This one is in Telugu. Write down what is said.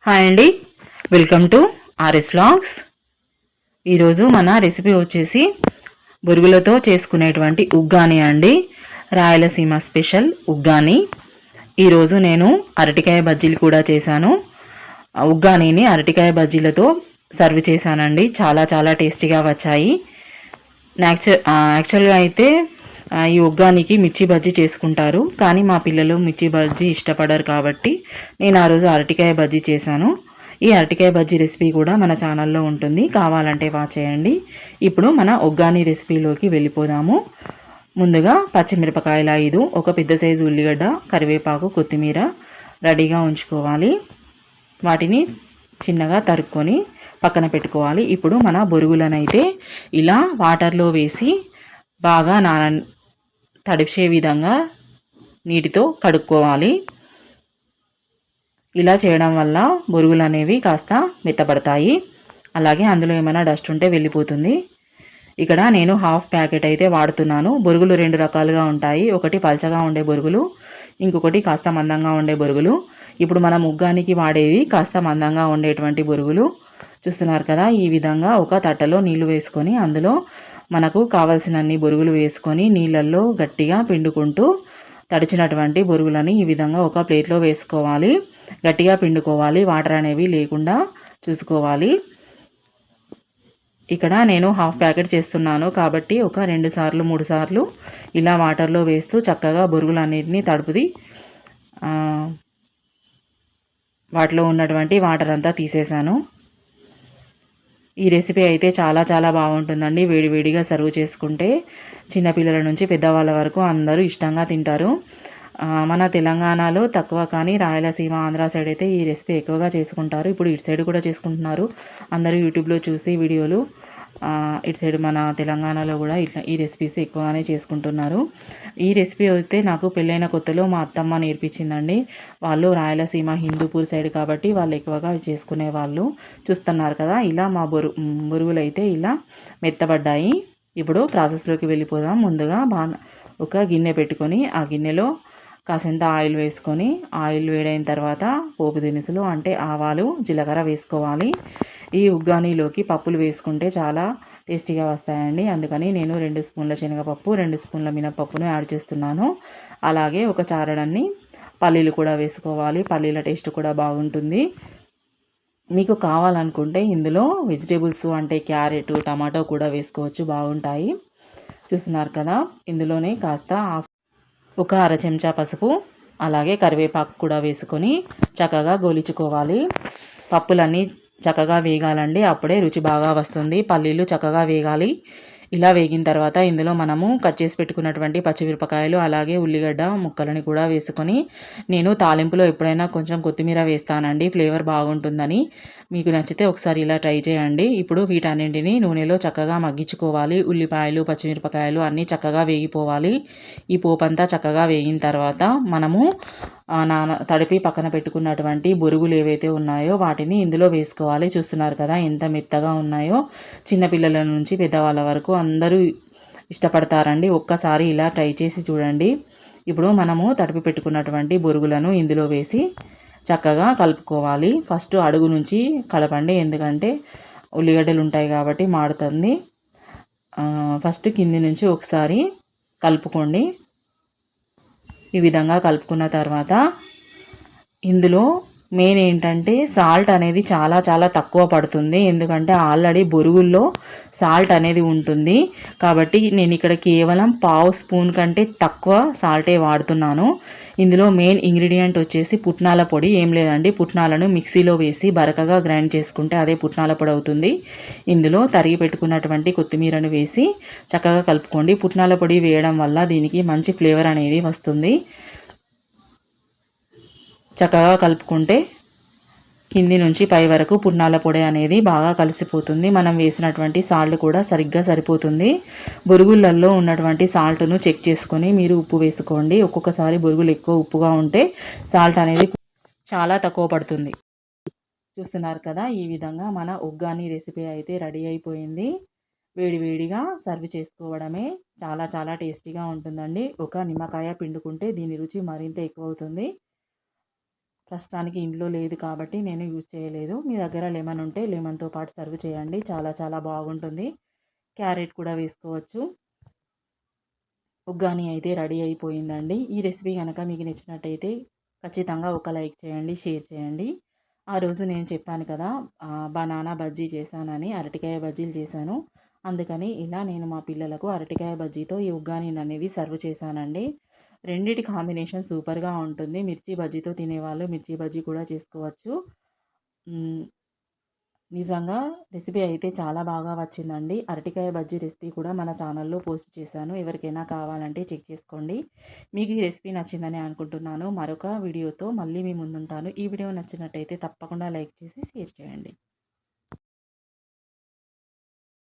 హాయ్ అండి, వెల్కమ్ టు ఆర్ఎస్ వ్లాగ్స్. ఈరోజు మన రెసిపీ వచ్చేసి బొరుగులతో చేసుకునేటువంటి ఉగ్గాని అండి. రాయలసీమ స్పెషల్ ఉగ్గాని. ఈరోజు నేను అరటికాయ బజ్జీలు కూడా చేశాను. ఉగ్గానీని అరటికాయ బజ్జీలతో సర్వ్ చేశానండి. చాలా చాలా టేస్టీగా వచ్చాయి. యాక్చువల్గా అయితే ఈ ఉగ్గానికి మిర్చి బజ్జీ చేసుకుంటారు, కానీ మా పిల్లలు మిర్చి బజ్జీ ఇష్టపడరు కాబట్టి నేను ఆ రోజు అరటికాయ బజ్జీ చేశాను. ఈ అరటికాయ బజ్జీ రెసిపీ కూడా మన ఛానల్లో ఉంటుంది, కావాలంటే వాచ్ చేయండి. ఇప్పుడు మన ఉగ్గాని రెసిపీలోకి వెళ్ళిపోదాము. ముందుగా పచ్చిమిరపకాయల 5, ఒక పెద్ద సైజు ఉల్లిగడ్డ, కరివేపాకు, కొత్తిమీర రెడీగా ఉంచుకోవాలి. వాటిని చిన్నగా తరుక్కొని పక్కన పెట్టుకోవాలి. ఇప్పుడు మన బొరుగులనైతే ఇలా వాటర్లో వేసి బాగా తడిపే విధంగా నీటితో కడుక్కోవాలి. ఇలా చేయడం వల్ల బొరుగులు అనేవి కాస్త మెత్తబడతాయి. అలాగే అందులో ఏమైనా డస్ట్ ఉంటే వెళ్ళిపోతుంది. ఇక్కడ నేను హాఫ్ ప్యాకెట్ అయితే వాడుతున్నాను. బొరుగులు 2 రకాలుగా ఉంటాయి. ఒకటి పల్చగా ఉండే బొరుగులు, ఇంకొకటి కాస్త మందంగా ఉండే బొరుగులు. ఇప్పుడు మనం ఉగ్గానికి వాడేవి కాస్త మందంగా ఉండేటువంటి బొరుగులు. చూస్తున్నారు కదా, ఈ విధంగా ఒక తట్టలో నీళ్లు వేసుకొని అందులో మనకు కావలసినన్ని బొరుగులు వేసుకొని నీళ్ళల్లో గట్టిగా పిండుకుంటూ తడిచినటువంటి బొరుగులని ఈ విధంగా ఒక ప్లేట్లో వేసుకోవాలి. గట్టిగా పిండుకోవాలి, వాటర్ అనేవి లేకుండా చూసుకోవాలి. ఇక్కడ నేను హాఫ్ ప్యాకెట్ చేస్తున్నాను కాబట్టి ఒక 2 సార్లు 3 సార్లు ఇలా వాటర్లో వేస్తూ చక్కగా బొరుగులన్నిటినీ తడుపుది వాటిలో ఉన్నటువంటి వాటర్ అంతా తీసేసాను. ఈ రెసిపీ అయితే చాలా చాలా బాగుంటుందండి. వేడివేడిగా సర్వ్ చేసుకుంటే చిన్నపిల్లల నుంచి పెద్దవాళ్ళ వరకు అందరూ ఇష్టంగా తింటారు. మన తెలంగాణలో తక్కువ, కానీ రాయలసీమ, ఆంధ్ర సైడ్ అయితే ఈ రెసిపీ ఎక్కువగా చేసుకుంటారు. ఇప్పుడు ఇటు సైడ్ కూడా చేసుకుంటున్నారు అందరూ యూట్యూబ్లో చూసి వీడియోలు. ఇటు సైడ్ మన తెలంగాణలో కూడా ఇట్లా ఈ రెసిపీస్ ఎక్కువగానే చేసుకుంటున్నారు. ఈ రెసిపీ అయితే నాకు పెళ్ళైన కొత్తలో మా అత్తమ్మ నేర్పించిందండి. వాళ్ళు రాయలసీమ హిందూపూర్ సైడ్ కాబట్టి వాళ్ళు ఎక్కువగా చేసుకునే వాళ్ళు. చూస్తున్నారు కదా, ఇలా మా బొరుగులు అయితే ఇలా మెత్తబడ్డాయి. ఇప్పుడు ప్రాసెస్లోకి వెళ్ళిపోదాం. ముందుగా ఒక గిన్నె పెట్టుకొని ఆ గిన్నెలో కాసింత ఆయిల్ వేసుకొని, ఆయిల్ వేడైన తర్వాత పోపు దినుసులు అంటే ఆవాలు, జీలకర్ర వేసుకోవాలి. ఈ ఉగ్గానీలోకి పప్పులు వేసుకుంటే చాలా టేస్టీగా వస్తాయండి. అందుకని నేను 2 స్పూన్ల శనగపప్పు, 2 స్పూన్ల మినపప్పును యాడ్ చేస్తున్నాను. అలాగే ఒక చారడన్ని పల్లీలు కూడా వేసుకోవాలి. పల్లీల టేస్ట్ కూడా బాగుంటుంది. మీకు కావాలనుకుంటే ఇందులో వెజిటేబుల్స్ అంటే క్యారెట్, టమాటో కూడా వేసుకోవచ్చు, బాగుంటాయి. చూస్తున్నారు కదా, ఇందులోనే కాస్త ఒక అర చెంచా పసుపు, అలాగే కరివేపాకు కూడా వేసుకొని చక్కగా గోలించుకోవాలి. పప్పులన్నీ చక్కగా వేగాలండి, అప్పుడే రుచి బాగా వస్తుంది. పల్లీలు చక్కగా వేగాలి. ఇలా వేగిన తర్వాత ఇందులో మనము కట్ చేసి పెట్టుకున్నటువంటి పచ్చిమిరపకాయలు, అలాగే ఉల్లిగడ్డ ముక్కలని కూడా వేసుకొని, నేను తాలింపులో ఎప్పుడైనా కొంచెం కొత్తిమీర వేస్తానండి, ఫ్లేవర్ బాగుంటుందని. మీకు నచ్చితే ఒకసారి ఇలా ట్రై చేయండి. ఇప్పుడు వీటన్నింటినీ నూనెలో చక్కగా మగ్గించుకోవాలి. ఉల్లిపాయలు, పచ్చిమిరపకాయలు అన్నీ చక్కగా వేగిపోవాలి. ఈ పోపంతా చక్కగా వేగిన తర్వాత మనము తడిపి పక్కన పెట్టుకున్నటువంటి బొరుగులు ఏవైతే ఉన్నాయో వాటిని ఇందులో వేసుకోవాలి. చూస్తున్నారు కదా ఎంత మెత్తగా ఉన్నాయో. చిన్నపిల్లల నుంచి పెద్దవాళ్ళ వరకు అందరూ ఇష్టపడతారండి. ఒక్కసారి ఇలా ట్రై చేసి చూడండి. ఇప్పుడు మనము తడిపి పెట్టుకున్నటువంటి బొరుగులను ఇందులో వేసి చక్కగా కలుపుకోవాలి. ఫస్ట్ అడుగు నుంచి కలపండి, ఎందుకంటే ఉల్లిగడ్డలు ఉంటాయి కాబట్టి మాడుతుంది. ఫస్ట్ కింది నుంచి ఒకసారి కలుపుకోండి. ఈ విధంగా కలుపుకున్న తర్వాత ఇందులో మెయిన్ ఏంటంటే సాల్ట్ అనేది చాలా చాలా తక్కువ పడుతుంది, ఎందుకంటే ఆల్రెడీ బొరుగుల్లో సాల్ట్ అనేది ఉంటుంది కాబట్టి నేను ఇక్కడ కేవలం పావు స్పూన్ కంటే తక్కువ సాల్టే వాడుతున్నాను. ఇందులో మెయిన్ ఇంగ్రీడియంట్ వచ్చేసి పుట్నాల పొడి. ఏం లేదండి, పుట్నాలను మిక్సీలో వేసి బరకగా గ్రైండ్ చేసుకుంటే అదే పుట్నాల పొడి అవుతుంది. ఇందులో తరిగి పెట్టుకున్నటువంటి కొత్తిమీరను వేసి చక్కగా కలుపుకోండి. పుట్నాల పొడి వేయడం వల్ల దీనికి మంచి ఫ్లేవర్ అనేది వస్తుంది. చక్కగా కలుపుకుంటే కింది నుంచి పై వరకు పుట్నాల పొడి అనేది బాగా కలిసిపోతుంది. మనం వేసినటువంటి సాల్ట్ కూడా సరిగ్గా సరిపోతుంది. బొరుగులలో ఉన్నటువంటి సాల్ట్ను చెక్ చేసుకొని మీరు ఉప్పు వేసుకోండి. ఒక్కొక్కసారి బొరుగులు ఎక్కువ ఉప్పుగా ఉంటే సాల్ట్ అనేది చాలా తక్కువ పడుతుంది. చూస్తున్నారు కదా, ఈ విధంగా మన ఉగ్గాని రెసిపీ అయితే రెడీ అయిపోయింది. వేడివేడిగా సర్వ్ చేసుకోవడమే. చాలా చాలా టేస్టీగా ఉంటుందండి. ఒక నిమ్మకాయ పిండుకుంటే దీని రుచి మరింత ఎక్కువ అవుతుంది. ప్రస్తుతానికి ఇంట్లో లేదు కాబట్టి నేను యూజ్ చేయలేదు. మీ దగ్గర లెమన్ ఉంటే లెమన్‌తో పాటు సర్వ్ చేయండి. చాలా చాలా బాగుంటుంది. క్యారెట్ కూడా వేసుకోవచ్చు. ఉగ్గాని అయితే రెడీ అయిపోయిందండి. ఈ రెసిపీ గనక మీకు నచ్చినట్టయితే ఖచ్చితంగా ఒక లైక్ చేయండి, షేర్ చేయండి. ఆ రోజు నేను చెప్పాను కదా! బనానా బజ్జీ చేశానని, అరటికాయ బజ్జీలు చేశాను. అందుకని ఇలా నేను మా పిల్లలకు అరటికాయ బజ్జీతో ఈ ఉగ్గానీననేది సర్వ్ చేశానండి. రెండిటి కాంబినేషన్ సూపర్‌గా ఉంటుంది. మిర్చి బజ్జీతో తినేవాళ్ళు మిర్చి బజ్జీ కూడా చేసుకోవచ్చు. హ్మ్. నిజంగా రెసిపీ అయితే చాలా బాగా వచ్చిందండి. అరటికాయ బజ్జీ రెసిపీ కూడా మన ఛానల్‌లో పోస్ట్ చేశాను. ఎవరికైనా కావాలంటే చెక్ చేసుకోండి. మీకు ఈ రెసిపీ నచ్చిందని అనుకుంటున్నాను. మరొక వీడియోతో మళ్ళీ మీ ముందుంటాను. ఈ వీడియో నచ్చినట్టయితే తప్పకుండా లైక్ చేసి షేర్ చేయండి.